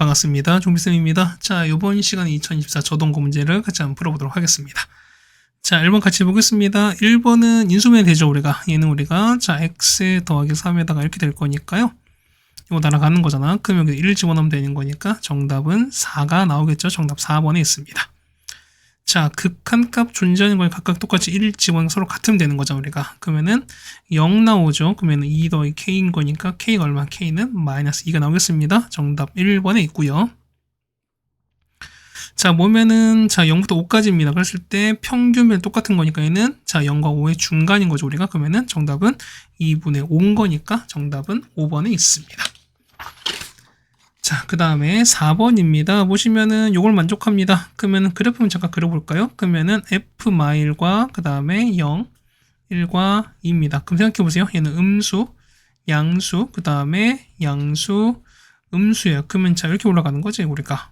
반갑습니다. 종비쌤입니다. 자, 이번 시간 2024 저동고 문제를 같이 한번 풀어보도록 하겠습니다. 자, 1번 같이 보겠습니다. 1번은 인수분해 되죠, 우리가. 얘는 우리가, 자, x 더하기 3에다가 이렇게 될 거니까요. 이거 날아가는 거잖아. 그러면 여기 1 집어넣으면 되는 거니까 정답은 4가 나오겠죠. 정답 4번에 있습니다. 자, 극한값 존재하는 걸 각각 똑같이 1 집어넣으면 서로 같으면 되는 거죠, 우리가. 그러면은 0 나오죠. 그러면은 2 더하기 k인 거니까 k가 얼마? k는 마이너스 2가 나오겠습니다. 정답 1번에 있고요. 자, 보면은 자 0부터 5까지입니다. 그랬을 때 평균면 똑같은 거니까 얘는 자 0과 5의 중간인 거죠, 우리가. 그러면은 정답은 2분의 5인 거니까 정답은 5번에 있습니다. 자, 그 다음에 4번입니다. 보시면은 요걸 만족합니다. 그러면은 그래프는 잠깐 그려볼까요? 그러면은 f 마일과 그 다음에 0, 1과 2입니다. 그럼 생각해보세요. 얘는 음수, 양수, 그 다음에 양수, 음수예요. 그러면 자 이렇게 올라가는 거지, 우리가.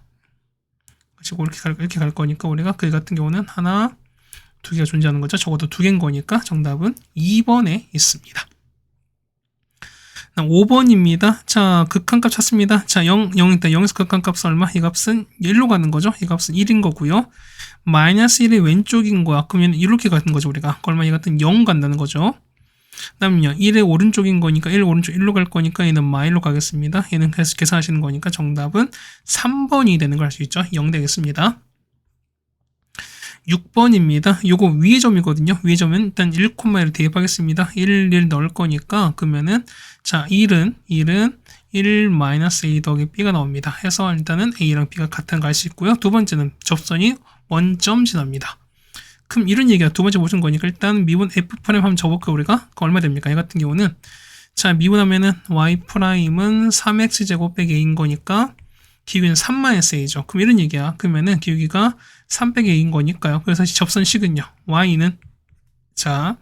그리고 이렇게 갈 거니까 우리가 그 같은 경우는 하나, 두 개가 존재하는 거죠. 적어도 두 개인 거니까 정답은 2번에 있습니다. 5번입니다. 자, 극한값 찾습니다. 자, 0 있다. 0에서 극한값은 얼마? 이 값은 1로 가는 거죠. 이 값은 1인 거고요. 마이너스 1의 왼쪽인 거야. 그러면 이렇게 가는 거죠, 우리가. 얼마? 이 같은 0 간다는 거죠. 그 다음은요, 1의 오른쪽인 거니까 1 오른쪽 1로 갈 거니까 얘는 마일로 가겠습니다. 얘는 계속 계산하시는 거니까 정답은 3번이 되는 걸 알 수 있죠. 0 되겠습니다. 6번입니다. 요거 위의 점이거든요. 위의 점은 일단 1,1을 대입하겠습니다. 1 넣을 거니까 그러면은 자 1은 1 마이너스 a 더하기 b가 나옵니다. 해서 일단은 a랑 b가 같은 거 알 수 있고요. 두 번째는 접선이 원점 지납니다. 그럼 이런 얘기가 두 번째 보신 거니까 일단 미분 f' 한번 접을게요, 우리가. 그 얼마 됩니까? 얘 같은 경우는 자 미분하면은 y 프라임은 3x제곱 빼기 a인 거니까 기울기는 3-a죠. 그럼 이런 얘기야. 그러면은 기울기가 3 빼기 a인 거니까요. 그래서 접선식은요. y는 자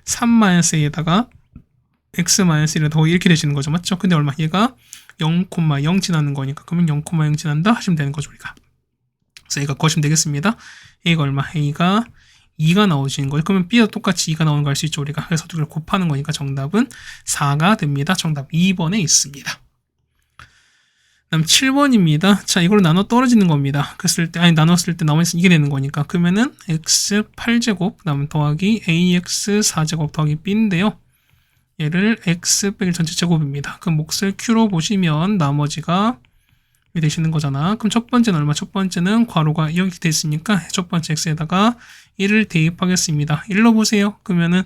3-a에다가 x-1을 더하기 이렇게 되시는 거죠. 맞죠? 근데 얼마? 얘가 0,0 지나는 거니까 그러면 0,0 지난다 하시면 되는 거죠, 우리가. 그래서 a가 거시면 되겠습니다. a가 얼마? a가 2가 나오시는 거예요. 그러면 b도 똑같이 2가 나오는 거 알 수 있죠, 우리가. 그래서 두 개를 곱하는 거니까 정답은 4가 됩니다. 정답 2번에 있습니다. 다음 7번입니다. 자, 이걸 나눠 떨어지는 겁니다. 나눴을 때 나머지 이게 되는 거니까. 그러면은 x 8제곱, 그 다음 더하기 ax 4제곱 더하기 b인데요. 얘를 x 빼기 전체 제곱입니다. 그럼 몫을 q로 보시면 나머지가 되시는 거잖아. 그럼 첫 번째는 얼마? 첫 번째는 괄호가 이렇게 돼 있으니까 첫 번째 x에다가 1을 대입하겠습니다. 1로 보세요. 그러면은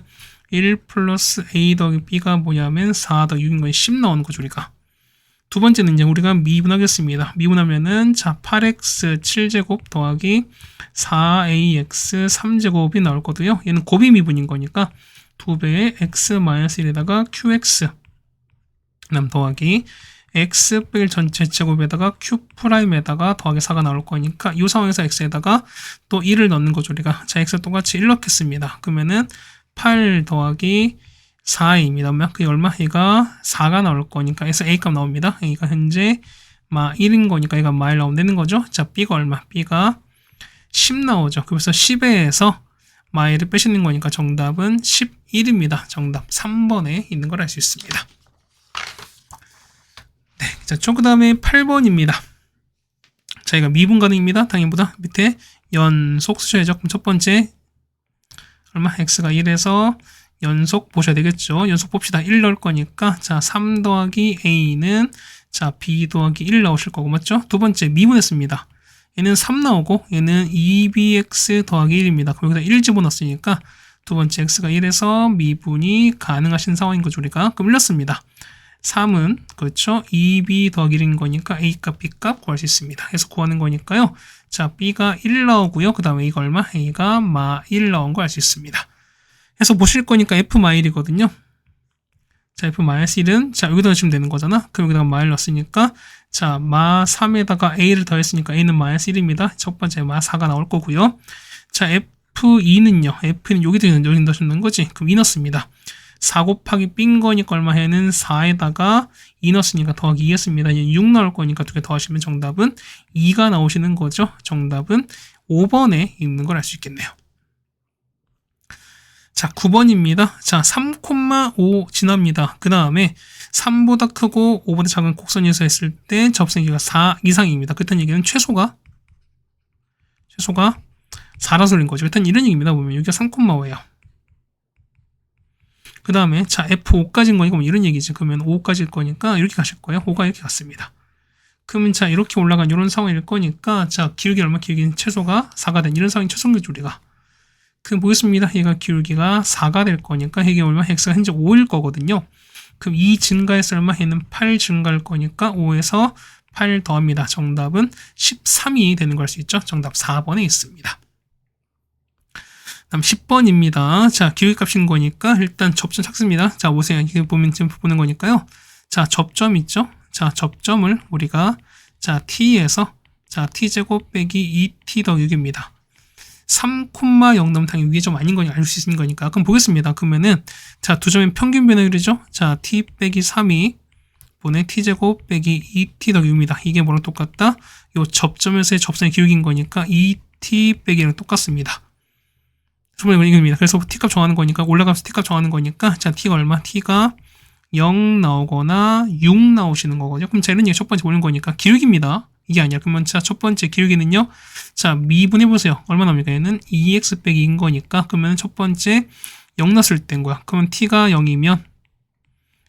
1 플러스 a 더하기 b가 뭐냐면 4 더하기 6인 건 10 나오는 거죠, 우리가. 두 번째는 이제 우리가 미분하겠습니다. 미분하면은 자 8x 7제곱 더하기 4ax 3제곱이 나올 거고요. 얘는 곱이 미분인 거니까 2배의 x-1에다가 qx 그다음 더하기 x 빼기 전체 제곱에다가 q'에다가 더하기 4가 나올 거니까 이 상황에서 x에다가 또 1을 넣는 거죠, 우리가. 자, x 똑같이 1 넣겠습니다. 그러면은 8 더하기 4a입니다. 그게 얼마? 얘가 4가 나올 거니까 그래서 a값 나옵니다. a가 현재 1인 거니까 얘가 마일 나오면 되는 거죠. 자, b가 얼마? b가 10 나오죠. 그래서 10에서 마일을 빼시는 거니까 정답은 11입니다. 정답 3번에 있는 걸 알 수 있습니다. 네, 자, 그 다음에 8번입니다. 자, 이거 미분 가능입니다. 당연보다 밑에 연속 쓰셔야죠. 그럼 첫 번째 얼마? x가 1에서 연속 보셔야 되겠죠. 연속 봅시다. 1 넣을 거니까 자 3 더하기 a는 자 b 더하기 1 나오실 거고, 맞죠? 두 번째 미분했습니다. 얘는 3 나오고 얘는 2bx 더하기 1입니다. 거기다 1 집어넣었으니까 두 번째 x가 1에서 미분이 가능하신 상황인 거죠, 우리가. 그럼 흘렸습니다. 3은 그렇죠. 2b 더하기 1인 거니까 a값, b값 구할 수 있습니다. 해서 구하는 거니까요. 자, b가 1 나오고요. 그 다음에 a가 얼마? a가 1 나온 거 알 수 있습니다. 해서 보실 거니까 f-1이거든요. 자, f-1은 자, 여기다 넣으시면 되는 거잖아. 그럼 여기다가 마일 넣었으니까 자, 3에다가 a를 더했으니까 a는 -1입니다. 첫 번째 4가 나올 거고요. 자, f2는요. f는 여기다 넣으시는 거지. 그럼 2 넣습니다. 4 곱하기 b인 거니까 얼마 해는 4에다가 2 넣었으니까 더하기 2 했습니다. 6 나올 거니까 두 개 더하시면 정답은 2가 나오시는 거죠. 정답은 5번에 있는 걸 알 수 있겠네요. 자, 9번입니다. 자, 3,5 지납니다. 그 다음에 3보다 크고 5보다 작은 곡선에서 했을 때 접선기가 4 이상입니다. 그랬던 얘기는 최소가 4라 소리인 거죠. 일단 이런 얘기입니다. 보면 여기가 3,5예요. 그 다음에 자, F5까지인 거니까 이런 얘기지. 그러면 5까지일 거니까 이렇게 가실 거예요. 5가 이렇게 갔습니다. 그러면 자, 이렇게 올라간 이런 상황일 거니까 자, 기울기 얼마? 기울기는 최소가 4가 된 이런 상황이 최소인거죠 우리가. 그럼 보겠습니다. 얘가 기울기가 4가 될 거니까 이게 얼마? x가 현재 5일 거거든요. 그럼 2 증가해서 얼마? 얘는 8 증가할 거니까 5에서 8 더합니다. 정답은 13이 되는 걸 할 수 있죠. 정답 4번에 있습니다. 다음 10번입니다. 자, 기울기 값인 거니까 일단 접점 찾습니다. 자, 보세요. 이게 보면 지금 보는 거니까요. 자, 접점 있죠? 자, 접점을 우리가 자, t에서 자, t제곱 빼기 2t 더 6입니다. 3,0 넘으면 당연히 위에 점 아닌 거니 알 수 있는 거니까. 그럼 보겠습니다. 그러면은 자, 두 점의 평균 변화율이죠? 자, t 빼기 3이 분의 t제곱 빼기 2t 더 6입니다. 이게 뭐랑 똑같다? 요 접점에서의 접선의 기울기인 거니까 2t 빼기랑 똑같습니다. 이겁니다. 그래서 t값 정하는 거니까 올라가면서 t값 정하는 거니까 자, t가 얼마? t가 0 나오거나 6 나오시는 거거든요. 그럼 자, 이런 얘기 첫 번째 보는 거니까 기울기입니다. 이게 아니야. 그러면 자, 첫 번째 기울기는요. 자, 미분해 보세요. 얼마 나옵니까? 얘는 2x 빼기 2인 거니까 그러면 첫 번째 0 났을 때인 거야. 그러면 t가 0이면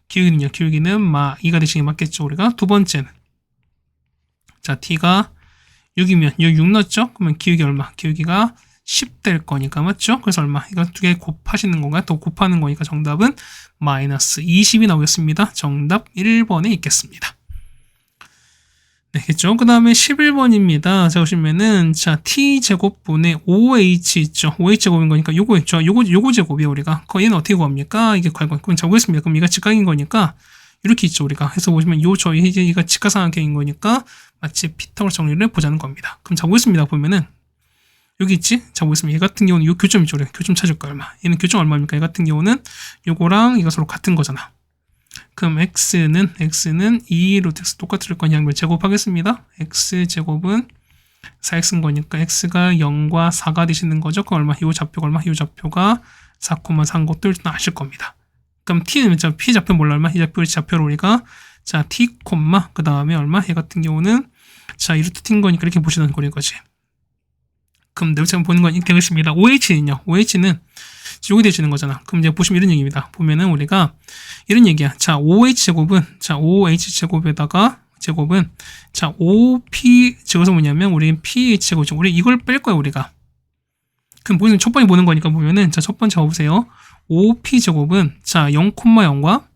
기울기는요. 기울기는 2가 되시는 게 맞겠죠. 우리가 두 번째는 자, t가 6이면 6 났죠? 그러면 기울기 얼마? 기울기가 10 될 거니까 맞죠? 그래서 얼마? 이거 두 개 곱하시는 건가요? 또 곱하는 거니까 정답은 마이너스 20이 나오겠습니다. 정답 1번에 있겠습니다. 네, 겠죠? 그 다음에 11번입니다. 자, 보시면은, 자, t제곱분의 5h 있죠? 5h 제곱인 거니까 요거 있죠? 요거 제곱이에요, 우리가. 얘는 어떻게 구합니까? 이게 괄관. 그럼 자, 보겠습니다. 그럼 이가 직각인 거니까, 이렇게 있죠, 우리가. 해서 보시면 이가 직각삼각형인 거니까, 마치 피타고라스 정리를 보자는 겁니다. 그럼 자, 보겠습니다. 보면은, 여기 있지? 자, 보겠습니다. 얘 같은 경우는 요 교점이죠. 우리가 교점 찾을 거 얼마? 얘는 교점 얼마입니까? 얘 같은 경우는 요거랑 이거 서로 같은 거잖아. 그럼 x는 2루트 x 똑같을 거냐? 제곱하겠습니다. x제곱은 4x인 거니까 x가 0과 4가 되시는 거죠. 그 얼마? 요 좌표가 얼마? 요 좌표가 4,4인 것도 일단 아실 겁니다. 그럼 t는 p 좌표 몰라 얼마? 이 좌표를 우리가 자, t, 그 다음에 얼마? 얘 같은 경우는 자, 2루트 t인 거니까 이렇게 보시는 거인 거지. 그럼 내가 지금 보는 건 이렇게 되겠습니다. OH는요. OH는 여기 되시는 거잖아. 그럼 이제 보시면 이런 얘기입니다. 보면은 우리가 이런 얘기야. 자, OH 제곱은 자, OH 제곱에다가 제곱은 자, OP 제곱은 뭐냐면 우리 PH 제곱이죠. 우리 이걸 뺄 거야, 우리가. 그럼 보시면 첫 번째 보는 거니까 보면은 자, 첫 번째 봐보세요. OP 제곱은 자, 0,0과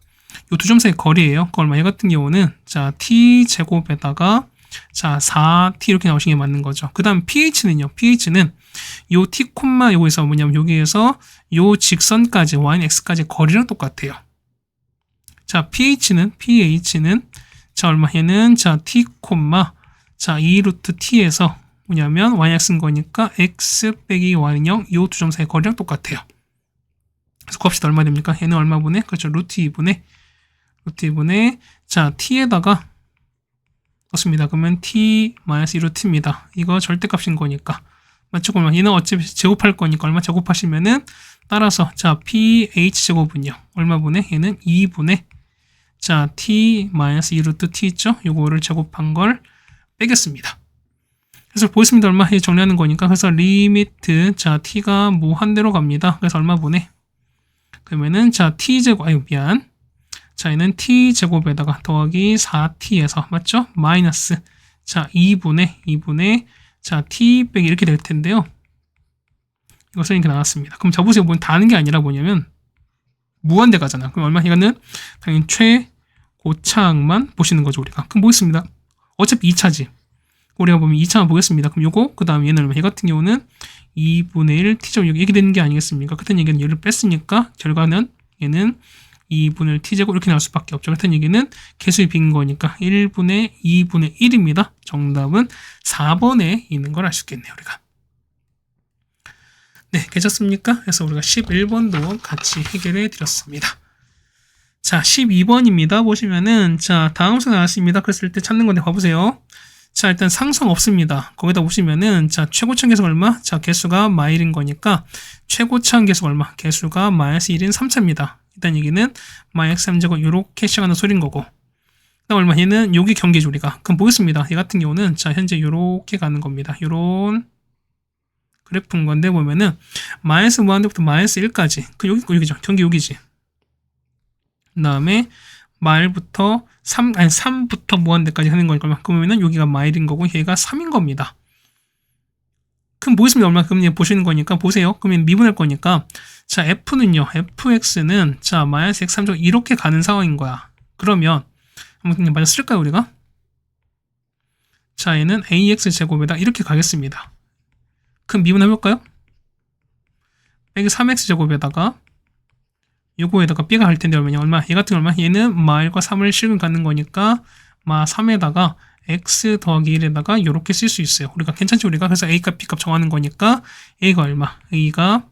요 두 점 사이 거리예요. 그 얼마? 얘 같은 경우는 자, T 제곱에다가 자, 4t 이렇게 나오시는 게 맞는 거죠. 그 다음 pH는요. pH는 요 t, 요거에서 뭐냐면 여기에서 요 직선까지 y는 x까지 거리랑 똑같아요. 자, pH는 자, 얼마? 얘는 자, t, 자, 2루트 t에서 뭐냐면 y는 x인 거니까 x 빼기 y는 0 요 두 점 사이 거리랑 똑같아요. 그래서 곱합시다. 얼마 됩니까? 얘는 얼마 분의? 그렇죠. 루트 2분의 자, t에다가 좋습니다. 그러면 t-2루트입니다. 이거 절대값인 거니까. 맞죠? 그러면 얘는 어차피 제곱할 거니까 얼마 제곱하시면은 따라서 자, ph-제곱은요. 얼마 분의? 얘는 2분의 자, t-2루트 t 있죠? 요거를 제곱한 걸 빼겠습니다. 그래서 보겠습니다. 얼마 정리하는 거니까. 그래서 리미트 자, t가 무한대로 갑니다. 그래서 얼마 분의? 그러면은 자, t제곱 미안. 자, 얘는 t제곱에다가 더하기 4t에서 맞죠? 마이너스 자, 2분의 자, t 빼기 이렇게 될 텐데요. 이것은 이렇게 나왔습니다. 그럼 자, 보세요. 다는 게 아니라 뭐냐면 무한대 가잖아. 그럼 얼마? 이거는 당연히 최고차항만 보시는 거죠, 우리가. 그럼 보겠습니다. 어차피 2차지. 우리가 보면 2차만 보겠습니다. 그럼 요거 그 다음 얘는 얼마? 얘 같은 경우는 2분의 1 t제곱 이렇게 되는 게 아니겠습니까? 그때 얘기는 얘를 뺐으니까 결과는 얘는 2분의 t제곱 이렇게 나올 수밖에 없죠. 그렇다는 얘기는 개수의 빈 거니까 1분의 2분의 1입니다. 정답은 4번에 있는 걸 알 수 있겠네요, 우리가. 네, 괜찮습니까? 그래서 우리가 11번도 같이 해결해 드렸습니다. 자, 12번입니다. 보시면은 자, 다음 수가 나왔습니다. 그랬을 때 찾는 건데 봐보세요. 자, 일단 상성 없습니다. 거기다 보시면은, 자, 최고차항 계수가 얼마? 자, 개수가 마일인 거니까, 최고차항 계수가 얼마? 개수가 마이너스 1인 3차입니다. 일단 얘기는 마이너스 3제곱 요렇게 시작하는 소리인 거고. 그다음 얼마? 얘는 여기 경계죠, 우리가. 그럼 보겠습니다. 얘 같은 경우는, 자, 현재 요렇게 가는 겁니다. 요런 그래프인 건데, 보면은, 마이너스 무한대부터 마이너스 1까지. 그 여기죠. 경계 여기지. 그 다음에, 마일부터 3부터 무한대까지 하는 거니까 그러면은 여기가 마일인 거고 얘가 3인 겁니다. 그럼 보겠습니다. 얼마 그럼 보시는 거니까 보세요. 그러면 미분할 거니까 자 f는요. fx는 자 마이너스 x 3제곱 이렇게 가는 상황인 거야. 그러면 한번 그냥 맞아 쓸까요 우리가? 자 얘는 ax 제곱에다 이렇게 가겠습니다. 그럼 미분해 볼까요? 빼기 3x 제곱에다가 요거에다가 b가 갈 텐데 얼마? 얘 같은 거 얼마? 얘는 마일과 3을 실근 갖는 거니까 마 3에다가 x 더하기 1에다가 요렇게 쓸 수 있어요. 우리가 괜찮죠 우리가? 그래서 a값 b값 정하는 거니까 a가 얼마? a가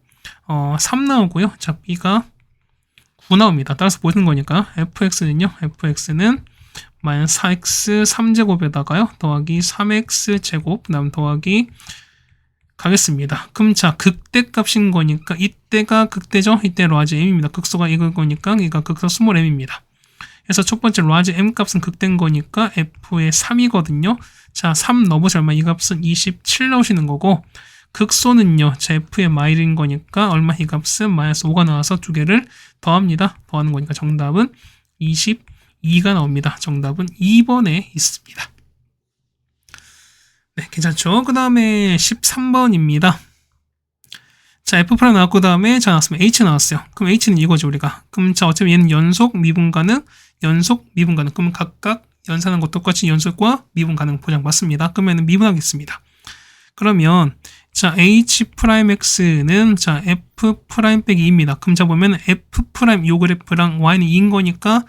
3 나오고요. 자 b가 9 나옵니다. 따라서 보는 거니까 fx는요. fx는 마이너스 4x 3제곱에다가요. 더하기 3x 제곱 그 다음 더하기 가겠습니다. 그럼 자 극대값인 거니까 이때가 극대죠. 이때 라지 m입니다. 극소가 이걸 거니까 이가 극소 스몰 m입니다. 그래서 첫 번째 라지 m 값은 극대인 거니까 f의 3이거든요. 자 3 넣어보세요. 얼마? 이 값은 27 나오시는 거고 극소는요. 자 f의 마일인 거니까 얼마? 이 값은 마이너스 5가 나와서 두 개를 더합니다. 더하는 거니까 정답은 22가 나옵니다. 정답은 2번에 있습니다. 네, 괜찮죠? 그 다음에 13번입니다. 자, F' 나왔고, 그 다음에 자, 나왔으면 H 나왔어요. 그럼 H는 이거죠, 우리가. 그럼 자, 어차피 얘는 연속, 미분 가능, 연속, 미분 가능. 그러면 각각 연산한 것 똑같이 연속과 미분 가능 보장 받습니다. 그러면 미분하겠습니다. 그러면 자, H'X는 자, F' 빼기 2입니다. 그럼 자, 보면 F' 요 그래프랑 Y는 2인 거니까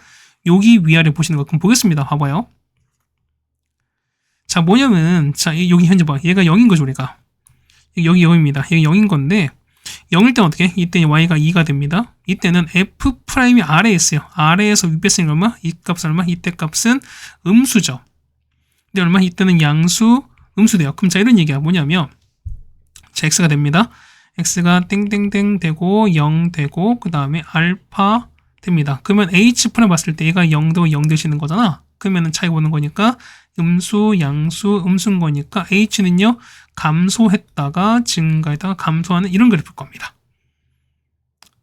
여기 위아래 보시는 거. 그럼 보겠습니다. 봐봐요. 자 뭐냐면 자 여기 현재 봐 얘가 0인 거죠 우리가 여기 0입니다. 얘가 0인 건데 0일 때는 어떻게? 이때 y가 2가 됩니다. 이때는 f'이 아래에 있어요. 아래에서 위 뺐으니까 얼마? 이 값은 얼마? 이때 값은 음수죠. 근데 얼마? 이때는 양수 음수돼요. 그럼 자 이런 얘기가 뭐냐면 자 x가 됩니다. x가 땡땡땡 되고 0 되고 그 다음에 알파 됩니다. 그러면 H'을 봤을 때 얘가 0도 0 되시는 거잖아. 그러면은 차이 보는 거니까 음수, 양수, 음수인 거니까 H는요 감소했다가 증가했다가 감소하는 이런 그래프일 겁니다.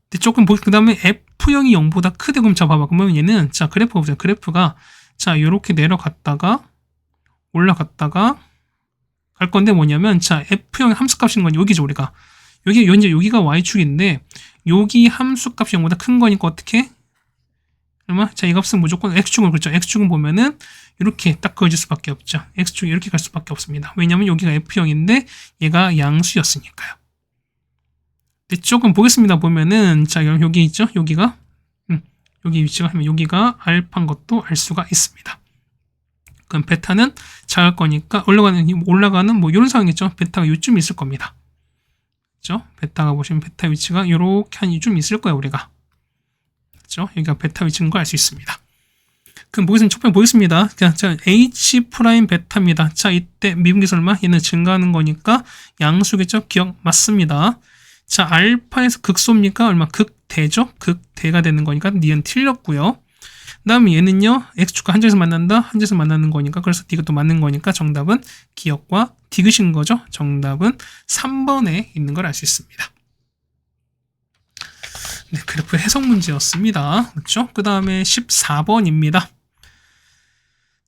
근데 조금 그 다음에 F형이 0보다 크대. 그럼 자 봐봐. 그러면 얘는 자 그래프가 보세요. 그래프가 자 요렇게 내려갔다가 올라갔다가 갈 건데 뭐냐면 자 F형의 함수값인 건 여기죠 우리가. 여기 현재 여기가 Y축인데 여기 함수값이 0보다 큰 거니까 어떻게? 얼마? 자, 이 값은 무조건 X축은 그렇죠. X축은 보면은 이렇게 딱 그어질 수밖에 없죠. X축이 이렇게 갈 수밖에 없습니다. 왜냐면 여기가 F형인데 얘가 양수였으니까요. 근데 조금 보겠습니다. 보면은 자, 여기 있죠. 여기가 여기 위치가 하면 여기가 알파인 것도 알 수가 있습니다. 그럼 베타는 작을 거니까 올라가는 뭐 이런 상황이겠죠. 베타가 요쯤 있을 겁니다. 그렇죠? 베타가 보시면 베타 위치가 이렇게 한 이쯤 있을 거예요, 우리가. 그렇죠? 여기가 베타 위치인 걸 알 수 있습니다. 그럼 보겠습니다. 첫 번째 보겠습니다. 자, H' 베타입니다. 자, 이때 미분계수 얼마? 얘는 증가하는 거니까 양수겠죠? 기억 맞습니다. 자, 알파에서 극소입니까? 얼마? 극대죠? 극대가 되는 거니까 니은 틀렸고요. 그 다음에 얘는요, X축과 한쪽에서 만난다? 한쪽에서 만나는 거니까, 그래서 디귿도 맞는 거니까 정답은 기억과 디귿인 거죠. 정답은 3번에 있는 걸 알 수 있습니다. 네, 그래프 해석 문제였습니다. 그렇죠? 그 다음에 14번입니다.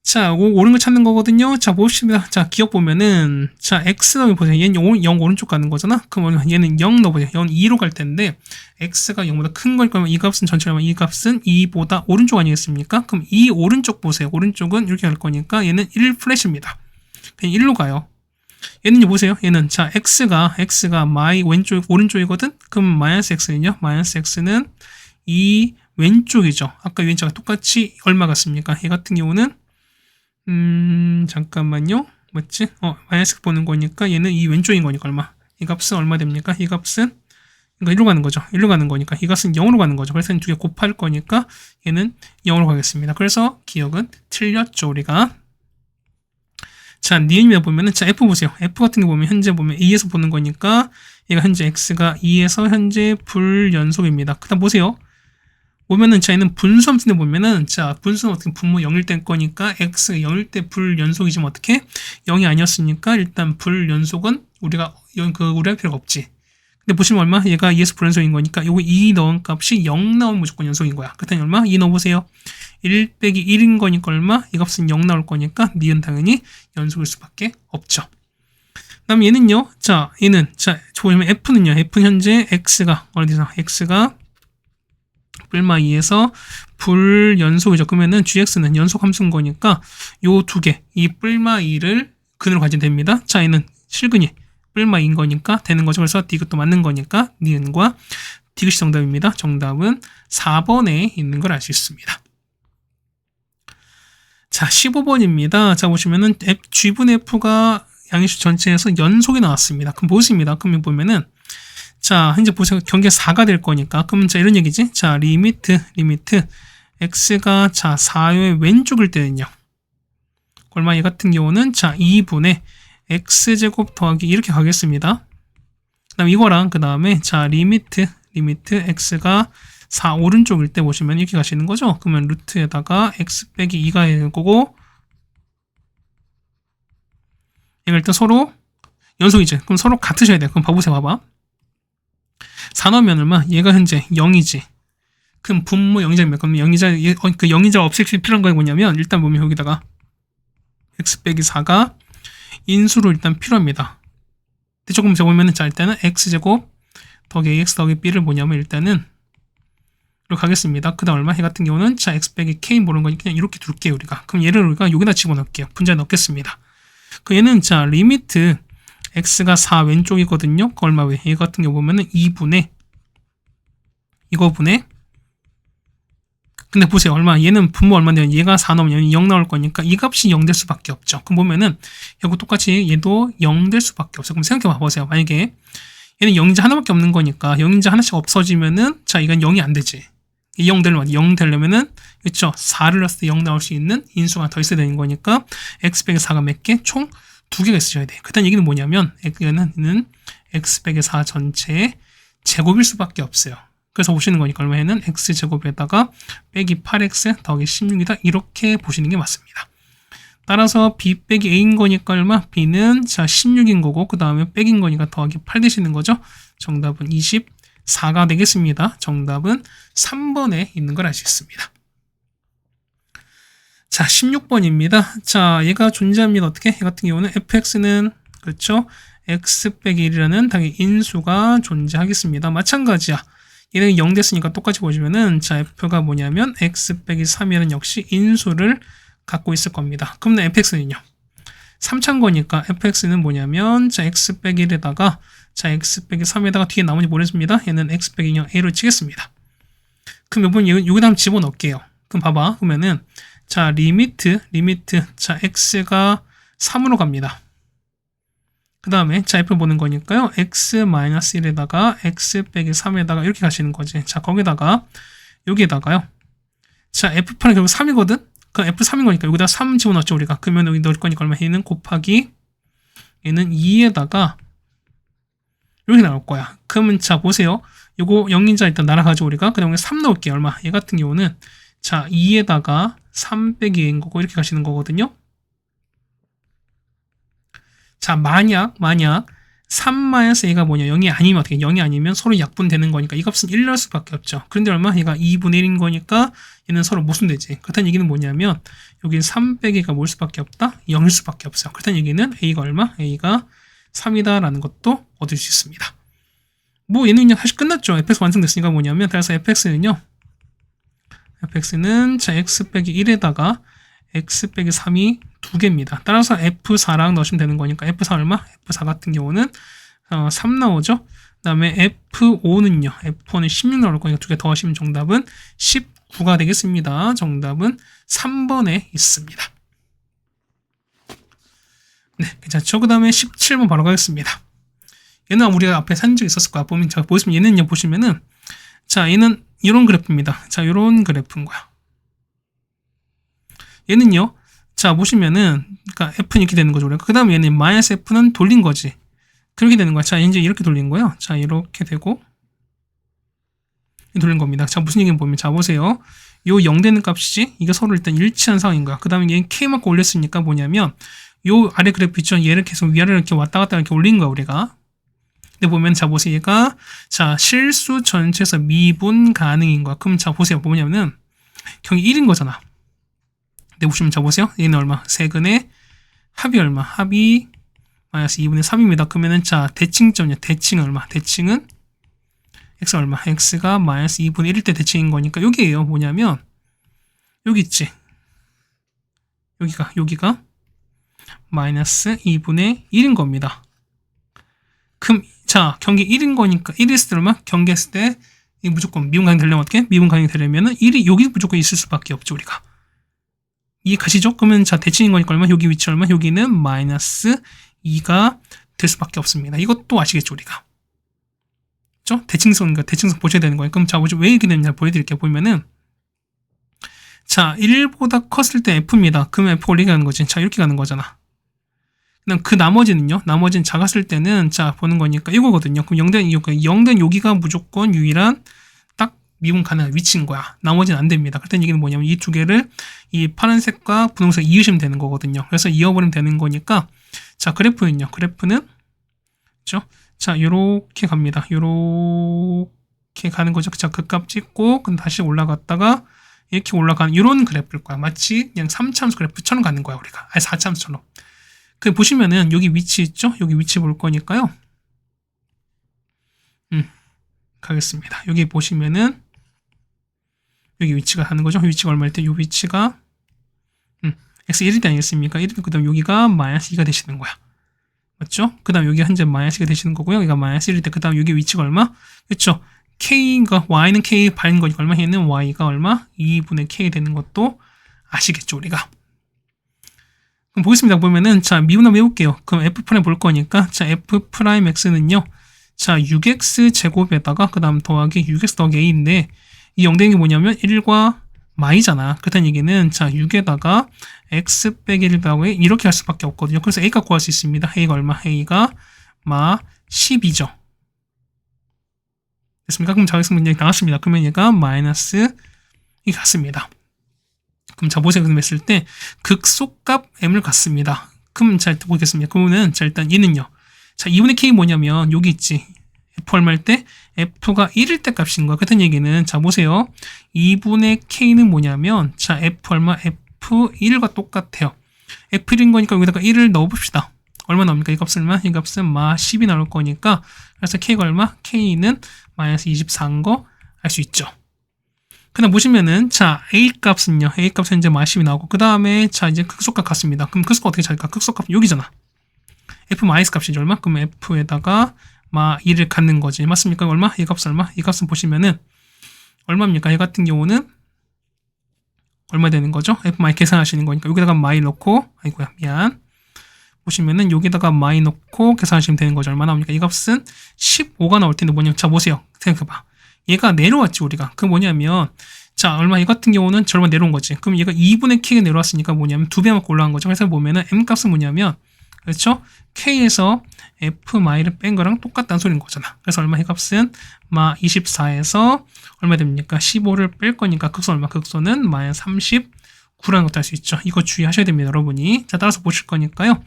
자, 옳은 거 찾는 거거든요. 자, 봅시다. 자, 기억 보면은, 자, x 넣으면 보세요. 얘는 0 오른쪽 가는 거잖아? 그러면 얘는 0 넣어보세요. 0 2로 갈 텐데, x가 0보다 큰 걸 거면 이 값은 전체로 이 값은 2보다 오른쪽 아니겠습니까? 그럼 이 오른쪽 보세요. 오른쪽은 이렇게 갈 거니까 얘는 1 플랫입니다. 그냥 1로 가요. 얘는요, 보세요. 얘는, 자, x가 오른쪽이거든? 그럼 마이너스 x는요? 마이너스 x는 이 왼쪽이죠. 아까 왼쪽과 똑같이 얼마 같습니까? 얘 같은 경우는 잠깐만요. 맞지? 마이너스 보는 거니까 얘는 이 왼쪽인 거니까 얼마? 이 값은 얼마 됩니까? 이 값은 그러니까 1로 가는 거죠. 1로 가는 거니까 이 값은 0으로 가는 거죠. 그래서 두 개 곱할 거니까 얘는 0으로 가겠습니다. 그래서 기억은 틀렸죠, 우리가. 자, 니은이다 보면은, 자, F 보세요. F 같은 거 보면, 현재 보면 A에서 보는 거니까, 얘가 현재 X가 2에서 현재 불연속입니다. 그 다음 보세요. 보면은, 자, 얘는 분수 함수인데 보면은, 자, 분수는 어떻게 분모 0일 때 거니까, X가 0일 때 불연속이지만 어떻게? 0이 아니었으니까, 일단 불연속은 우리가 할 필요가 없지. 근데 보시면 얼마? 얘가 2에서 불연속인 거니까, 요거 2 넣은 값이 0 나오면 무조건 연속인 거야. 그랬더니 얼마? 2 넣어보세요. 1 빼기 1인 거니까 얼마? 이 값은 0 나올 거니까 니은 당연히 연속일 수밖에 없죠. 그 다음 얘는요. 자, 얘는 자 보시면 F는요. F는 현재 X가 어디서? X가 뿔마 2에서 불연속이죠. 그러면은 GX는 연속 함수인 거니까 요 두 개, 이 뿔마 2를 근으로 가지면 됩니다. 자, 얘는 실근이 뿔마 2인 거니까 되는 거죠. 그래서 디귿도 맞는 거니까 니은과 디귿이 정답입니다. 정답은 4번에 있는 걸 알 수 있습니다. 자, 15번입니다. 자, 보시면은 G분의 F가 양의수 전체에서 연속이 나왔습니다. 그럼 무엇입니다? 그러면 보면은, 자, 현재 보세요. 경계가 4가 될 거니까. 그러면 자, 이런 얘기지. 자, 리미트, X가 자, 4의 왼쪽일 때는요. 얼마 얘 같은 경우는 자, 2분의 X제곱 더하기 이렇게 가겠습니다. 그 다음 이거랑 그 다음에 자, 리미트 X가 4 오른쪽일 때 보시면 이렇게 가시는 거죠. 그러면 루트에다가 x 빼기 2가 되는 거고 이걸 일단 서로 연속이지. 그럼 서로 같으셔야 돼요. 그럼 봐보세요. 봐봐. 4 넣으면 얼마? 얘가 현재 0이지. 그럼 분모 0이자입니다. 그럼 0이자, 그 0이자 없앨 필요한 거 뭐냐면 일단 보면 여기다가 x 빼기 4가 인수로 일단 필요합니다. 조금 보면은 자 일단은 x제곱 더하기 ax 더하기 b를 뭐냐면 일단은 이렇게 가겠습니다. 그 다음 얼마? 얘 같은 경우는 자 x 빼기 k 모르는 거니까 그냥 이렇게 둘게요. 우리가. 그럼 얘를 우리가 여기다 집어넣을게요. 분자에 넣겠습니다. 그 얘는 자 리미트 x가 4 왼쪽이거든요. 그 얼마 왜? 얘 같은 경우 보면은 2분의 이거분의 근데 보세요. 얼마? 얘는 분모 얼마인데 얘가 4 넣으면 0 나올 거니까 이 값이 0 될 수밖에 없죠. 그럼 보면은 여기 똑같이 얘도 0 될 수밖에 없어요. 그럼 생각해 봐보세요. 만약에 얘는 0인자 하나밖에 없는 거니까 0인자 하나씩 없어지면은 자 이건 0이 안 되지. 0 되려면은 그렇죠. 4를 넣었을 때 0 나올 수 있는 인수가 더 있어야 되는 거니까 x 빼기 4가 몇 개? 총 2개가 있으셔야 돼요. 그다음 얘기는 뭐냐면 얘는 x 빼기 4 전체의 제곱일 수밖에 없어요. 그래서 보시는 거니까 얼마에는 x제곱에다가 빼기 8x 더하기 16이다. 이렇게 보시는 게 맞습니다. 따라서 b 빼기 a인 거니까 얼마? b는 자 16인 거고 그 다음에 빼기인 거니까 더하기 8 되시는 거죠. 정답은 24가 되겠습니다. 정답은 3번에 있는 걸 알 수 있습니다. 자 16번입니다. 자 얘가 존재합니다. 어떻게? 얘 같은 경우는 fx는 그렇죠. x 빼기 1이라는 당연히 인수가 존재하겠습니다. 마찬가지야. 얘는 0 됐으니까 똑같이 보시면은 자 f가 뭐냐면 x 빼기 3이라는 역시 인수를 갖고 있을 겁니다. 그럼 fx는요. 3차인 거니까 fx는 뭐냐면 자 x 빼기 1에다가 자 x 빼기 3에다가 뒤에 나머지 보내줍니다. 얘는 x 빼기 0 a로 치겠습니다. 그럼 이번 여기다 한번 집어넣을게요. 그럼 봐봐. 그러면은 자 리미트 자 x가 3으로 갑니다. 그 다음에 자 f 보는 거니까요. x-1에다가 x 빼기 3에다가 이렇게 가시는 거지. 자 거기다가 여기에다가요. 자 f판은 결국 3이거든. 그럼 f3인 거니까 여기다 3 집어넣었죠 우리가. 그러면 여기 넣을 거니까 얼마? 얘는 곱하기 얘는 2에다가 이렇게 나올 거야. 그러면 자 보세요. 요거 0인자 일단 날아가죠 우리가. 그 다음에 3 넣을게요. 얼마? 얘 같은 경우는 자 2에다가 3 빼기 a인 거고 이렇게 가시는 거거든요. 자 만약 3-a가 뭐냐 0이 아니면 어떻게 0이 아니면 서로 약분되는 거니까 이 값은 1 넣을 수밖에 없죠. 그런데 얼마? 얘가 2분의 1인 거니까 얘는 서로 모순되지. 그렇다는 얘기는 뭐냐면 여기 3 빼기가 뭘 수밖에 없다? 0일 수밖에 없어요. 그렇다는 얘기는 a가 얼마? a가 3이다 라는 것도 얻을 수 있습니다. 뭐 얘는 그냥 사실 끝났죠. fx 완성됐으니까 뭐냐면 따라서 fx는 자 x 빼기 1에다가 x 빼기 3이 2개입니다. 따라서 F4랑 넣으시면 되는 거니까 F4 얼마? F4 같은 경우는 3 나오죠. 그 다음에 F5는요. F5는 16 나올 거니까 2개 더하시면 정답은 19가 되겠습니다. 정답은 3번에 있습니다. 네, 괜찮죠? 그 다음에 17번 바로 가겠습니다. 얘는 우리가 앞에 산 적이 있었을 거야. 보시면 얘는요. 보시면은 자 얘는 이런 그래프입니다. 자 이런 그래프인 거야. 얘는요. 자, 보시면은, 그러니까 F는 이렇게 되는 거죠. 그 다음에 얘는 마이너스 F는 돌린 거지. 그렇게 되는 거야. 자, 이제 이렇게 돌린 거예요. 자, 이렇게 되고, 돌린 겁니다. 자, 무슨 얘기는 보면, 자, 보세요. 요 0 되는 값이지? 이게 서로 일단 일치한 상황인 거야. 그 다음에 얘는 K만큼 올렸으니까 뭐냐면, 요 아래 그래프 있죠? 얘를 계속 위아래로 이렇게 왔다 갔다 이렇게 올린 거야, 우리가. 근데 보면, 자, 보세요. 얘가, 자, 실수 전체에서 미분 가능인 거야. 그럼, 자, 보세요. 뭐냐면은, 경이 1인 거잖아. 근데 보시면, 자, 보세요. 얘는 얼마? 세근의 합이 얼마? 합이 마이너스 2분의 3입니다. 그러면은, 자, 대칭점이요. 대칭은 얼마? 대칭은 x 얼마? x가 마이너스 2분의 1일 때 대칭인 거니까, 여기에요. 뭐냐면, 여기 있지. 여기가 마이너스 2분의 1인 겁니다. 그럼, 자, 경계 1인 거니까, 1일 때 얼마? 경계했을 때, 이 무조건 미분 가능이 되려면 어떻게? 미분 가능이 되려면은 1이 여기 무조건 있을 수밖에 없죠, 우리가. 이해 가시죠? 그러면 자, 대칭인 거니까 얼마? 여기 위치 얼마? 여기는 마이너스 2가 될 수밖에 없습니다. 이것도 아시겠죠, 우리가. 그렇죠? 대칭성 보셔야 되는 거예요. 그럼 자, 왜 이렇게 되는지 보여드릴게요. 보면은, 자, 1보다 컸을 때 F입니다. 그러면 F 올리게 가는 거지. 자, 이렇게 가는 거잖아. 그럼 그 나머지는요? 나머지는 작았을 때는, 자, 보는 거니까 이거거든요. 그럼 0된 여기가 무조건 유일한 딱 미분 가능한 위치인 거야. 나머지는 안 됩니다. 그랬더니 얘기는 뭐냐면 이 두 개를 이 파란색과 분홍색 이으시면 되는 거거든요. 그래서 이어버리면 되는 거니까, 자, 그래프는, 그렇죠? 자, 요렇게 갑니다. 요렇게 가는 거죠. 자, 그 값 찍고, 그럼 다시 올라갔다가, 이렇게 올라가는, 요런 그래프일 거야. 마치 그냥 3차함수 그래프처럼 가는 거야, 우리가. 아니, 4차함수처럼. 그, 보시면은, 여기 위치 있죠? 여기 위치 볼 거니까요. 가겠습니다. 여기 보시면은, 여기 위치가 하는 거죠. 위치가 얼마일 때, 요 위치가, x 1일 때 아니겠습니까? 1일 때, 그 다음 여기가 마이너스 2가 되시는 거야. 맞죠? 그 다음 여기 현재 마이너스가 되시는 거고요. 여기가 마이너스 1일 때, 그 다음 여기 위치가 얼마? 그렇죠? K가, Y는 K 반인 거니까 얼마? 얘는 Y가 얼마? 2분의 K 되는 것도 아시겠죠, 우리가? 그럼 보겠습니다. 보면은, 자, 미분 한번 해볼게요. 그럼 F' 볼 거니까, 자, F'X는요, 자, 6X 제곱에다가, 그 다음 더하기 6X 더하기 A인데, 이 0 되는 게 뭐냐면, 1과 마이잖아. 그렇다는 얘기는, 자, 6에다가 X 빼기 1 더하기 이렇게 할 수밖에 없거든요. 그래서 A가 구할 수 있습니다. A가 얼마? A가 마 12죠. 됐습니까? 그럼 자격증 문제가 나왔습니다. 그러면 얘가 마이너스 이 같습니다. 그럼 자, 보세요. 그럼 했을 때 극소값 m을 갖습니다. 그럼 잘 보겠습니다. 그러면은 자, 일단 얘는요. 자, 2분의 k 뭐냐면 여기 있지. f 얼마일 때 f가 1일 때 값인 거야. 그렇다는 얘기는 자, 보세요. 2분의 k는 뭐냐면 자, f 얼마? f1과 똑같아요. f1인 거니까 여기다가 1을 넣어봅시다. 얼마 나옵니까? 이 값은 얼마? 이 값은 마 10이 나올 거니까 그래서 k가 얼마? k는 마이너스 24인 거 알 수 있죠. 그 다음 보시면은 자, a 값은요. a 값은 이제 마 10이 나오고 그 다음에 자, 이제 극소값 같습니다. 그럼 극소값 어떻게 찾을까? 극소값 여기잖아. f 마이너스 값이죠. 얼마? 그럼 f에다가 마 2를 갖는 거지. 맞습니까? 얼마? 이 값은 얼마? 이 값은 보시면은 얼마입니까? 이 같은 경우는 얼마 되는 거죠? f 마이 계산하시는 거니까 여기다가 마이 넣고 아이고야 미안. 보시면은 여기다가 마이 넣고 계산하시면 되는 거죠. 얼마 나옵니까? 이 값은 15가 나올 텐데 뭐냐면 자, 보세요. 생각해봐. 얘가 내려왔지 우리가. 그 뭐냐면 자, 얼마 이 같은 경우는 절반 내려온 거지. 그럼 얘가 2분의 k가 내려왔으니까 뭐냐면 2배만큼 올라간 거죠. 그래서 보면은 m 값은 뭐냐면 그렇죠? k에서 f 마이를 뺀 거랑 똑같다는 소리인 거잖아. 그래서 얼마 이 값은 마 24에서 얼마 됩니까? 15를 뺄 거니까 극소 얼마? 극소는 마이너스 39라는 것도 알 수 있죠. 이거 주의하셔야 됩니다, 여러분이. 자, 따라서 보실 거니까요.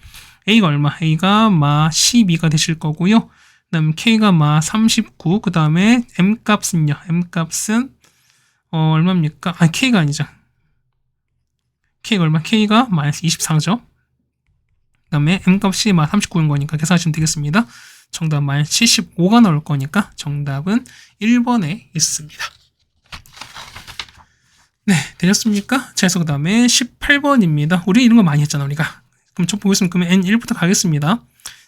a가 얼마? a가 마 12가 되실 거고요. 그 다음 k가 마 39, 그 다음에 m값은요. m값은 얼마입니까? 아니, k가 아니죠. k가 얼마? k가 마이너스 24죠. 그 다음에 m값이 마 39인 거니까 계산하시면 되겠습니다. 정답 마이너스 75가 나올 거니까 정답은 1번에 있습니다. 네, 되셨습니까? 자, 그래서 그 다음에 18번입니다. 우리 이런 거 많이 했잖아, 우리가. 그럼 첫 보겠습니다. 그러면 N1부터 가겠습니다.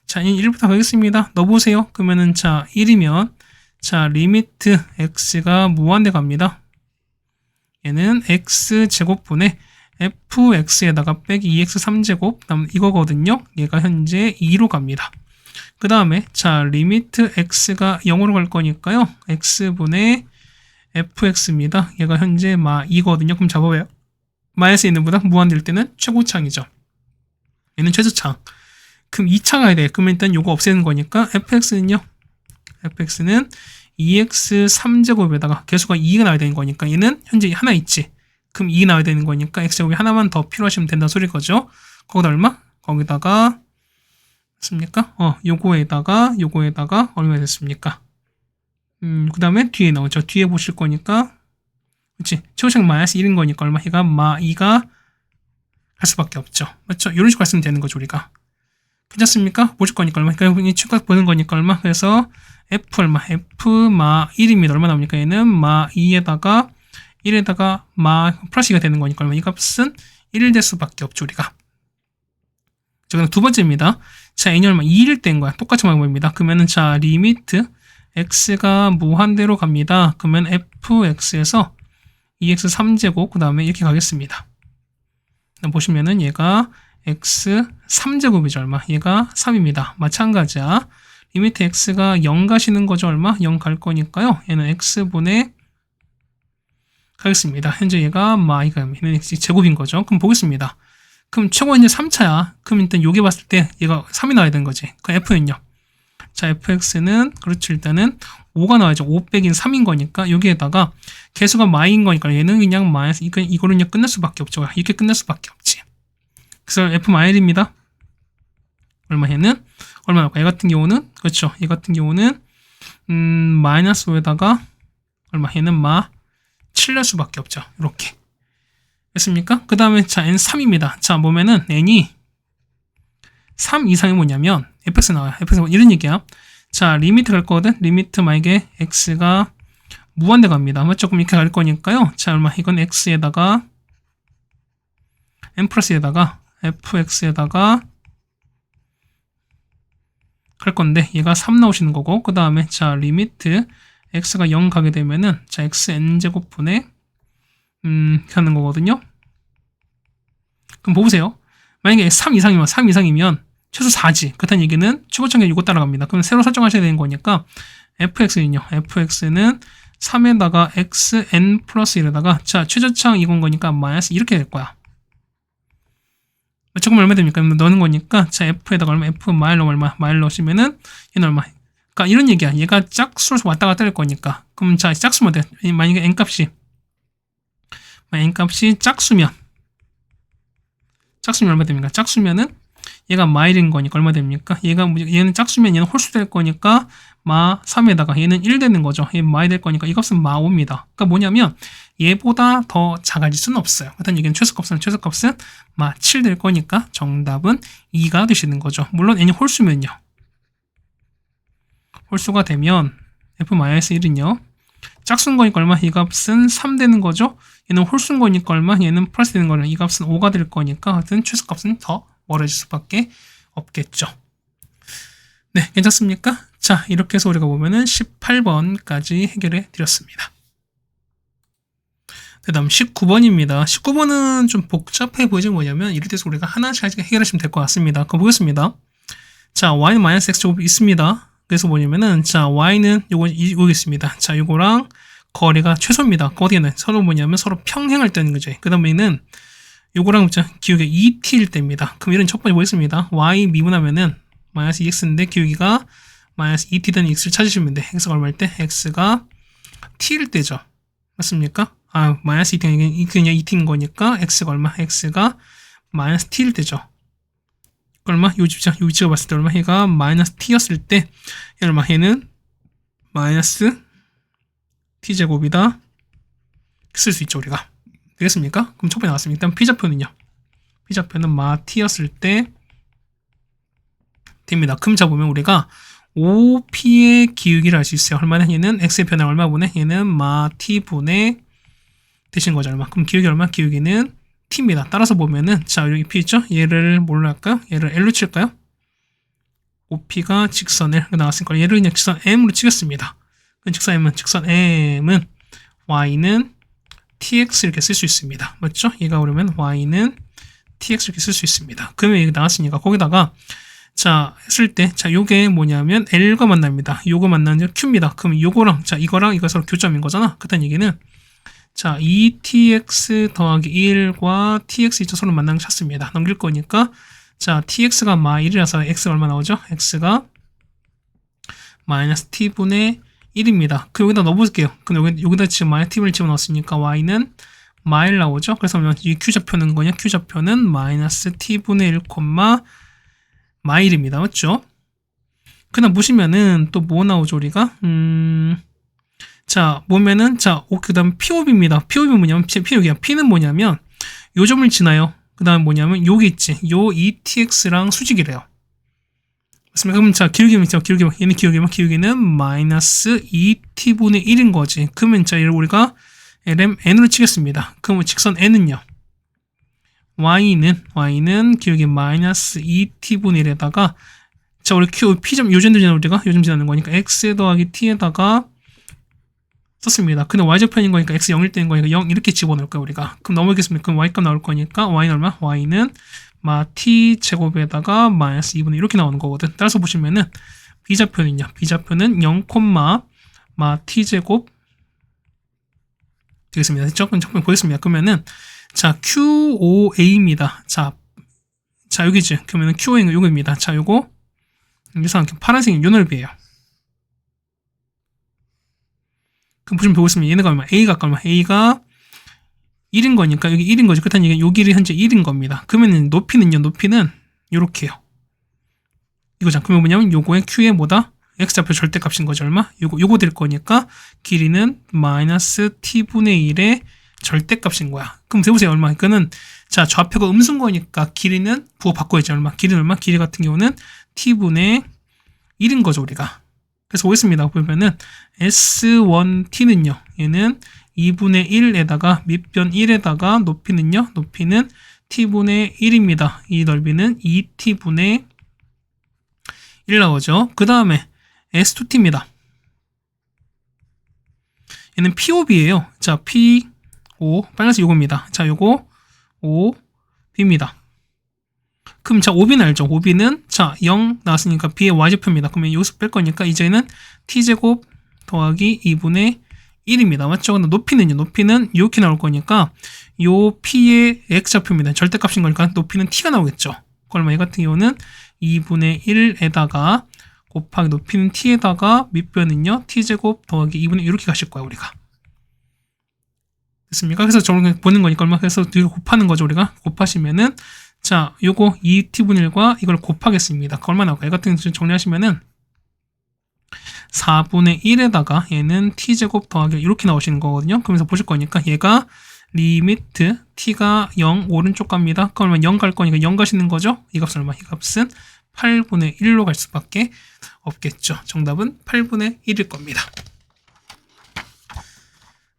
자, N1부터 가겠습니다. 넣어보세요. 그러면은, 자, 1이면, 자, 리미트 x가 무한대 갑니다. 얘는 x제곱분의 fx에다가 빼기 2x3제곱, 그 다음 이거거든요. 얘가 현재 2로 갑니다. 그 다음에, 자, 리미트 x가 0으로 갈 거니까요. x분의 fx입니다. 얘가 현재 마 2거든요. 그럼 잡아봐요. 마이너스 있는보다 무한대일 때는 최고차항이죠. 얘는 최저차항. 그럼 2차 가야 돼. 그러면 일단 요거 없애는 거니까 fx는요. fx는 2x 3제곱에다가 개수가 2가 나와야 되는 거니까 얘는 현재 하나 있지. 그럼 2 나와야 되는 거니까 x제곱이 하나만 더 필요하시면 된다는 소리 거죠. 거기다 얼마? 거기다가 됐습니까? 요거에다가 얼마 됐습니까? 그 다음에 뒤에 나오죠. 뒤에 보실 거니까 그렇지. 최고차항 마이너스 1인 거니까 얼마? 얘가 마 2가 할 수밖에 없죠. 맞죠? 이런 식으로 했으면 되는 거죠, 우리가. 괜찮습니까? 보실 거니까 얼마? 그러니까 추가 보는 거니까 얼마? 그래서 f 얼마? f 마 1입니다. 얼마 나옵니까? 얘는 마 2에다가 1에다가 마 플러스 2가 되는 거니까 얼마? 이 값은 1 될 수밖에 없죠, 우리가. 자, 그럼 두 번째입니다. 자, n이 얼마? 2일 때인 거야. 똑같은 방법입니다. 그러면은 자, 리미트 x가 무한대로 갑니다. 그러면 fx에서 2x 3제곱 그 다음에 이렇게 가겠습니다. 보시면은 얘가 x 3제곱이죠. 얼마? 얘가 3입니다. 마찬가지야. 리미트 x가 0 가시는 거죠. 얼마? 0 갈 거니까요. 얘는 x분의 가겠습니다. 현재 얘가 마이가 얘는 x 제곱인 거죠. 그럼 보겠습니다. 그럼 최고 이제 3차야. 그럼 일단 요게 봤을 때 얘가 3이 나와야 되는 거지. 그 f는요. 자, fx는 그렇죠. 일단은 5가 나와야죠. 5 빼긴 3인 거니까 여기에다가 개수가 마이인 거니까 얘는 그냥 마이너스 이거는 그냥 끝낼 수밖에 없죠. 이렇게 끝낼 수밖에 없지. 그래서 f 마일입니다. 얼마 얘는 얼마 나올까? 얘 같은 경우는 그렇죠. 얘 같은 경우는 마이너스 5에다가 얼마 얘는 마 7 낼 수밖에 없죠. 이렇게 됐습니까? 그 다음에 자 n 3입니다. 자 보면은 n이 3 이상이 뭐냐면 fx 나와요. fx 이런 얘기야. 자 리미트 갈 거거든. 리미트 만약에 x가 무한대 갑니다. 맞죠? 그럼 이렇게 갈 거니까요. 자 얼마 이건 x에다가 n 플러스에다가 fx에다가 갈 건데 얘가 3 나오시는 거고 그 다음에 자 리미트 x가 0 가게 되면은 자 xn 제곱분의 이렇게 하는 거거든요. 그럼 보세요. 만약에 3 이상이면 최소 4지. 그렇다는 얘기는 최고차항이 이거 따라갑니다. 그럼 새로 설정하셔야 되는 거니까 fx는요. fx는 3에다가 xn 플러스 1에다가 자 최저차항 이건 거니까 마이너스 이렇게 될 거야. 조금 얼마 됩니까? 넣는 거니까 자 f에다가 얼마 f 마일로 얼마 마일 넣으시면은 얘는 얼마. 그러니까 이런 얘기야. 얘가 짝수로 왔다 갔다 될 거니까. 그럼 자 짝수면 돼. 만약에 n값이 짝수면 얼마 됩니까? 짝수면은 얘가 마일인 거니까 얼마 됩니까? 얘는 짝수면 얘는 홀수 될 거니까 마 3에다가 얘는 1 되는 거죠. 얘 마일 될 거니까 이 값은 마 5입니다. 그러니까 뭐냐면 얘보다 더 작아질 수는 없어요. 그렇다는 얘기는 최소값은 마 7 될 거니까 정답은 2가 되시는 거죠. 물론 n이 홀수면요. 홀수가 되면 f-1은요. 짝수인 거니까 얼마? 이 값은 3 되는 거죠. 얘는 홀수인 거니까 얼마? 얘는 플러스 되는 거는 이 값은 5가 될 거니까 하여튼 최소값은 더 멀어질 수밖에 없겠죠. 네, 괜찮습니까? 자, 이렇게 해서 우리가 보면은 18번까지 해결해 드렸습니다. 그 다음 19번입니다. 19번은 좀 복잡해 보이지 뭐냐면 이럴 때서 우리가 하나씩 해결하시면 될 것 같습니다. 그거 보겠습니다. 자, y는 마이너스 x제곱이 있습니다. 그래서 뭐냐면은 자, y는 요거 있습니다. 자, 요거랑 거리가 최소입니다. 거리는 서로 뭐냐면 서로 평행할 때는 거죠. 그 다음에는 요거랑 기울기가 2t일 때입니다. 그럼 이런 첫 번째 보겠습니다. y 미분하면은 마이너스 2x인데 기울기가 마이너스 2t 되는 x를 찾으시면 돼. x가 얼마일 때? x가 t일 때죠. 맞습니까? 마이너스 2t 그냥 2t인 거니까 x가 얼마? x가 마이너스 t일 때죠. 얼마? 요 위치가 봤을 때 얼마? 얘가 마이너스 t였을 때 얼마? 얘는 마이너스 t제곱이다. 쓸 수 있죠, 우리가. 되겠습니까? 그럼 첫 번째 나왔습니다. 일단 p좌표는요. p좌표는 마 t였을 때 됩니다. 그럼 자 보면 우리가 5p의 기울기를 알 수 있어요. 얼마나? 얘는 x의 변화 얼마 분의 얘는 마 t분의 되신 거죠. 얼마? 그럼 기울기 얼마? 기울기는 t입니다. 따라서 보면은 자 여기 p 있죠? 얘를 뭘로 할까요? 얘를 l로 칠까요? 5p가 직선 L 나왔으니까 얘를 그냥 직선 m으로 치겠습니다. 그럼 직선 m은 y는 tx 이렇게 쓸 수 있습니다. 맞죠? 얘가 그러면 y는 tx 이렇게 쓸 수 있습니다. 그러면 여기 나왔으니까 거기다가 자 했을 때 자 요게 뭐냐면 L과 만납니다. 요거 만나는 Q입니다. 그럼 요거랑 자 이거랑 이거 서로 교점인 거잖아. 그렇다는 얘기는 자, 2tx 더하기 1과 tx 이쪽 서로 만나는 거 찾습니다. 넘길 거니까 자, tx가 -1이라서 x가 얼마 나오죠? x가 마이너스 t분의 1입니다. 그 여기다 넣어볼게요. 그럼 여기다 지금 마이너스 t분을 집어넣었으니까 y는 마일 나오죠? 그래서 이 q좌표는 거냐? q좌표는 마이너스 t분의 1, 마일입니다. 맞죠? 그다음 보시면은 또 뭐 나오죠, 우리가? 자, 보면은, 자, 그 다음 P옵입니다. P옵이 뭐냐면, P는 뭐냐면, 요 점을 지나요. 그 다음 뭐냐면, 여기 있지. 요 ETX랑 수직이래요. 맞습니까? 그럼 자, 기울기면, 얘는 기울기는 마이너스 2t분의 1인 거지. 그러면 자, 우리가 N으로 치겠습니다. 그러면 직선 N은요. Y는 기울기 마이너스 2t분의 1에다가, 자, 우리 P점, 요점 지나는 거니까, X 더하기 T에다가, 썼습니다. 근데 y좌편인 거니까 x 0일 때인 거니까 0 이렇게 집어넣을 거야 우리가. 그럼 넘어가겠습니까? 그럼 y값 나올 거니까 y는 얼마? y는 t 제곱에다가 마이너스 2분의 이렇게 나오는 거거든. 따라서 보시면은 b좌표는요. b좌표는 0, t 제곱 되겠습니다. 됐죠? 그럼 조금 보겠습니다. 그러면은 자 QOA입니다. 자 여기지. 그러면은 QOA는 요거입니다. 자 요거 여기서 파란색이 요 넓이에요. 그럼 보시면 보겠습니다. 얘네가 얼마? A가 얼마? A가 1인 거니까 여기 1인 거죠. 그렇다는 얘기는 요 길이 현재 1인 겁니다. 그러면 높이는 요렇게요. 이거잖아. 그러면 뭐냐면 요거의 Q의 뭐다? X좌표 절대값인 거죠. 얼마? 요거 될 거니까 길이는 마이너스 T분의 1의 절대값인 거야. 그럼 해보세요. 얼마? 이거는 자 좌표가 음수인 거니까 길이는 부호 바꿔야지. 얼마? 길이는 얼마? 길이 같은 경우는 T분의 1인 거죠. 우리가. 그래서 보겠습니다. 보면은 S1T는요. 얘는 2분의 1에다가 밑변 1에다가 높이는요. 높이는 T분의 1입니다. 이 넓이는 2T분의 1 나오죠. 그 다음에 S2T입니다. 얘는 POB예요. 자, PO 빨간색 요겁니다. 자, 요거 OB입니다. 그럼 자, OB는 알죠? OB는 자, 0 나왔으니까 B의 Y좌표입니다. 그러면 여기서 뺄 거니까 이제는 T제곱 더하기 2분의 1입니다. 맞죠? 근데 높이는 이렇게 나올 거니까 요 P의 X좌표입니다. 절대값인 거니까 높이는 T가 나오겠죠. 얼마? 이 같은 경우는 2분의 1에다가 곱하기 높이는 T에다가 밑변은요. T제곱 더하기 2분의 1 이렇게 가실 거야, 우리가. 됐습니까? 그래서 저렇게 보는 거니까 얼마? 그래서 이거 곱하는 거죠, 우리가. 곱하시면은 자, 요거 2t분의 1과 이걸 곱하겠습니다. 얼마 나올까요? 이 같은 경우 정리하시면은 4분의 1에다가 얘는 t제곱 더하기 이렇게 나오시는 거거든요. 그러면서 보실 거니까 얘가 리미트 t가 0 오른쪽 갑니다. 그러면 0 갈 거니까 0 가시는 거죠. 이 값은 얼마? 이 값은 8분의 1로 갈 수밖에 없겠죠. 정답은 8분의 1일 겁니다.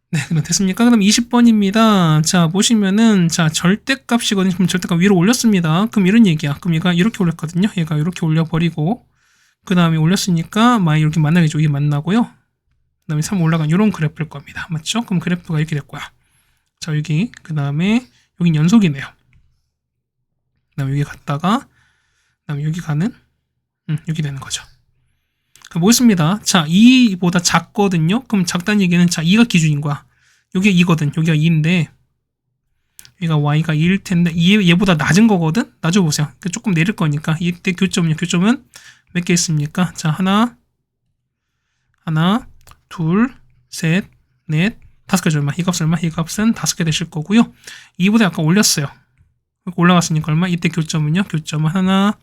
네, 그럼 됐습니까? 그럼 20번입니다. 자, 보시면은, 자, 절대값이거든요. 그럼 절대값 위로 올렸습니다. 그럼 이런 얘기야. 그럼 얘가 이렇게 올렸거든요. 얘가 이렇게 올려버리고, 그 다음에 올렸으니까, 이렇게 만나겠죠. 이게 만나고요. 그 다음에 3 올라간 이런 그래프일 겁니다. 맞죠? 그럼 그래프가 이렇게 될 거야. 자, 여기, 그 다음에, 여긴 연속이네요. 그 다음에 여기 갔다가, 그 다음에 여기 가는, 여기 되는 거죠. 보겠습니다. 자, 2보다 작거든요. 그럼 작다는 얘기는 자, 2가 기준인 거야. 여기가 2거든. 여기가 2인데 여기가 y가 2일 텐데 얘보다 낮은 거거든. 낮아보세요. 조금 내릴 거니까 이때 교점은 몇 개 있습니까? 자, 하나, 둘, 셋, 넷, 5개 얼마? 이 값은 얼마? 이 값은 5개 되실 거고요. 2보다 약간 올렸어요. 올라갔으니까 얼마? 이때 교점은 하나,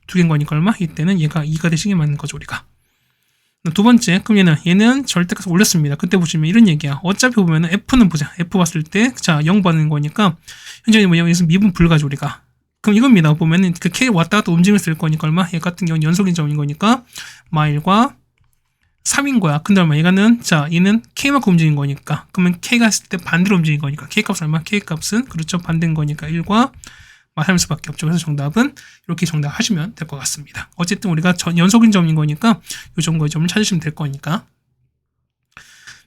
2개인 거니까 얼마? 이때는 얘가 2가 되시게 맞는 거죠, 우리가. 두 번째, 그럼 얘는 절대값 올렸습니다. 그때 보시면 이런 얘기야. 어차피 보면은 F는 보자. F 봤을 때, 자, 0 받는 거니까, 현재 뭐냐면, 여기서 미분 불가죠, 우리가. 그럼 이겁니다. 보면은, 그 K 왔다 갔다 움직임을 쓸 거니까 얼마? 얘 같은 경우는 연속인 점인 거니까, 마일과 3인 거야. 근데 얼마? 얘가는, 자, 얘는 K만큼 움직인 거니까. 그러면 K가 했을 때 반대로 움직인 거니까. K 값은 얼마? K 값은, 그렇죠. 반대인 거니까 1과 할 수밖에 없죠. 그래서 정답은 이렇게 정답하시면 될 것 같습니다. 어쨌든 우리가 연속인 점인 거니까 이 정도의 점을 찾으시면 될 거니까.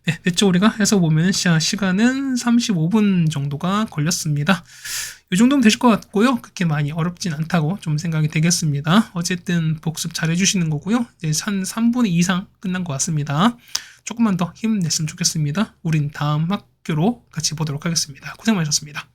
네, 됐죠. 우리가 해서 보면 시간은 35분 정도가 걸렸습니다. 이 정도면 되실 것 같고요. 그렇게 많이 어렵진 않다고 좀 생각이 되겠습니다. 어쨌든 복습 잘 해주시는 거고요. 이제 한 3분의 2 이상 끝난 것 같습니다. 조금만 더 힘냈으면 좋겠습니다. 우린 다음 학교로 같이 보도록 하겠습니다. 고생 많으셨습니다.